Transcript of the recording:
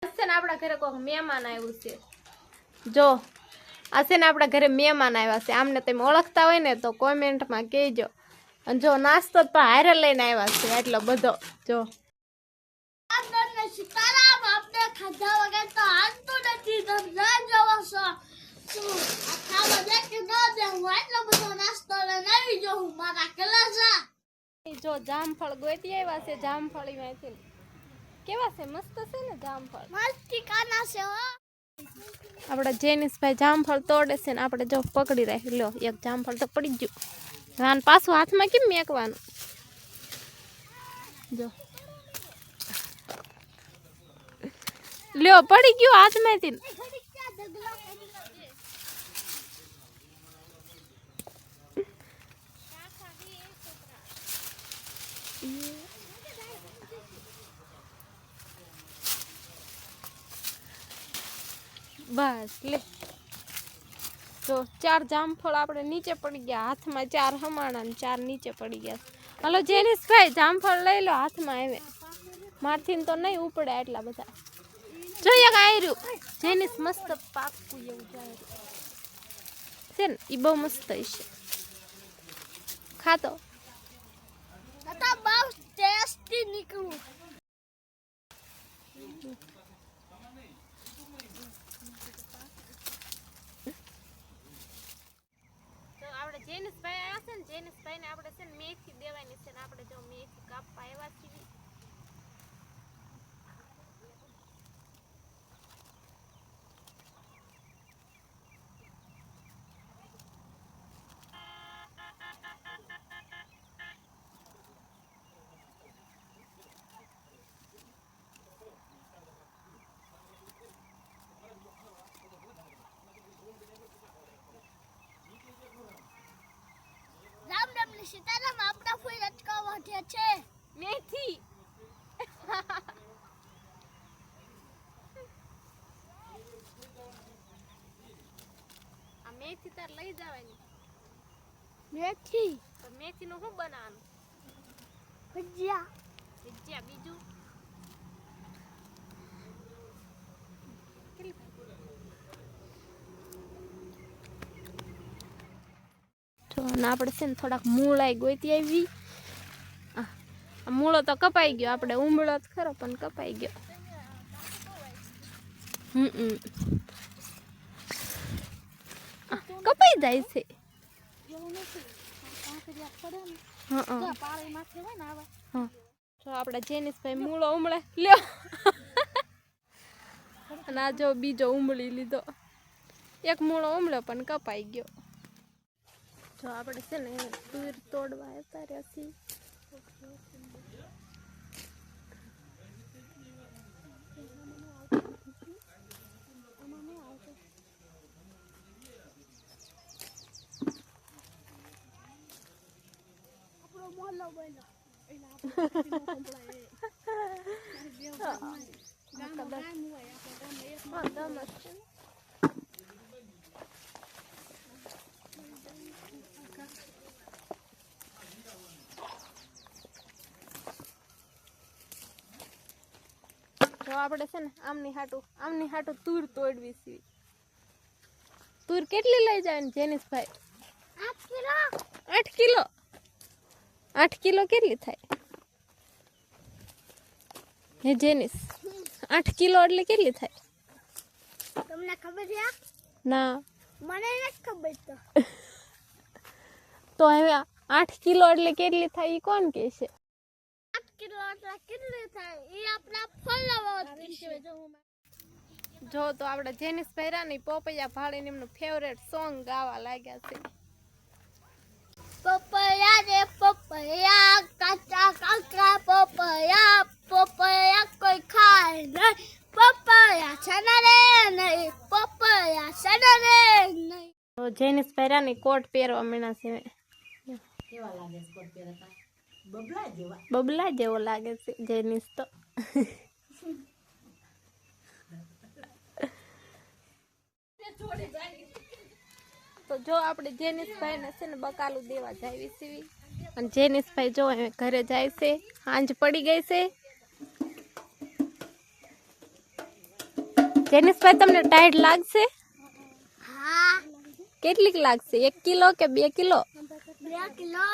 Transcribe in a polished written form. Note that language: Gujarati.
આપણા ઘરે કોઈક મહેમાન આવ્યું છે જો આ છે ને આપણા ઘરે મહેમાન આવ્યા છે આમને તમે ઓળખતા હોય ને તો કોમેન્ટમાં કહેજો અને જો નાસ્તો તો હારે લઈને આવ્યા છે એટલો બધો જો સીતારામ આપણે ખાધા વગર તો હાલતું નથી તો ના જવો છો આ ખાવા દે કે ન દે હું એટલો બધો નાસ્તો લઈને આવી જો હું મારા કલાસા જો જામફળ ગોતી આવ્યા છે જામફળ માંથી કેવા છે મસ્ત છે ને જામફળ મસ્તી કાના છે હો આપણે જેનિસભાઈ જામફળ તોડે છે ને આપણે જો પકડી રાખી લો એક જામફળ તો પડી ગયું રાન પાછું હાથમાં કેમ મેકવાનું જો લ્યો પડી ગયું હાથમાંથી બસ લે જો 4 જામફળ આપણે નીચે પડી ગયા હાથમાં 4 હમાણા ને 4 નીચે પડી ગયા હલો જેનિસભાઈ જામફળ લઈ લો હાથમાં આવે મારથી તો નહીં ઉપડે એટલા બધા જોઈએ આયરું જેનિસ મસ્ત પાકું એવું જાય છે ને એ બહુ મસ્ત હશે ખાતો તો બહુ ટેસ્ટી નીકળ્યું જેનિસભાઈ આવ્યા છે ને જેનિસભાઈ ને આપણે છે ને મેથી દેવાની છે ને આપણે જો મેથી કાપવા આવ્યા છીએ સીતારામ આપણા ફૂલ લટકાવવા છે મેથી આ મેથી તાર લઈ જવાની મેથી તો મેથી નું શું બનાવવાનું ભજીયા ભજીયા બીજું આપણે છે ને થોડાક મૂળાઈ ગોતી આવી મૂળો તો કપાઈ ગયો આપણે ઉમળો જ ખરો પણ કપાઈ ગયો કપાઈ જાય છે જો આપણે જેનિસભાઈ મૂળો ઉમળે લ્યો અને આ જો બીજો ઉમળી લીધો એક મૂળો ઉમળ્યો પણ કપાઈ ગયો જો આપણે છે ને તુર તોડવા આવતા રહ્યા છીએ જો આપણે છે ને આમની હાટું તુર તોડવી છે તુર કેટલી લઈ જાય ને જેનિસભાઈ 8 કિલો 8 કિલો કેટલી થાય હે જેનિસ 8 કિલો એટલે કેટલી થાય તમને ખબર છે ના મને નથી ખબર તો હવે 8 કિલો એટલે કેટલી થાય ઈ કોણ કહે છે કેટલી થાય એ આપણા ફોલોવર જો તો આપણે જેનિસભાઈ રાની પોપૈયા ભાળીને એમનું ફેવરેટ સોંગ ગાવા લાગ્યા છે પપૈયા રે પપૈયા કાચા કાચા પપૈયા પપૈયા કોઈ ખાય નહીં પપૈયા છના રે નહીં પપૈયા છના રે નહીં તો જેનિસભાઈ રાની કોટ પહેરવા માંડ્યા છે કેવા લાગે છે કોટ પહેરતા બબલા જેવો લાગે છે જેનિસ તો તો જો આપણે જેનિસભાઈ ને છે ને બકાલું દેવા જાવી સીવી અને જેનિસભાઈ જો ઘરે જાય છે સાંજ પડી ગઈ છે જેનિસભાઈ તમને ટાઈટ લાગશે? હા કેટલીક લાગશે? 1 કિલો કે 2 કિલો? 2 કિલો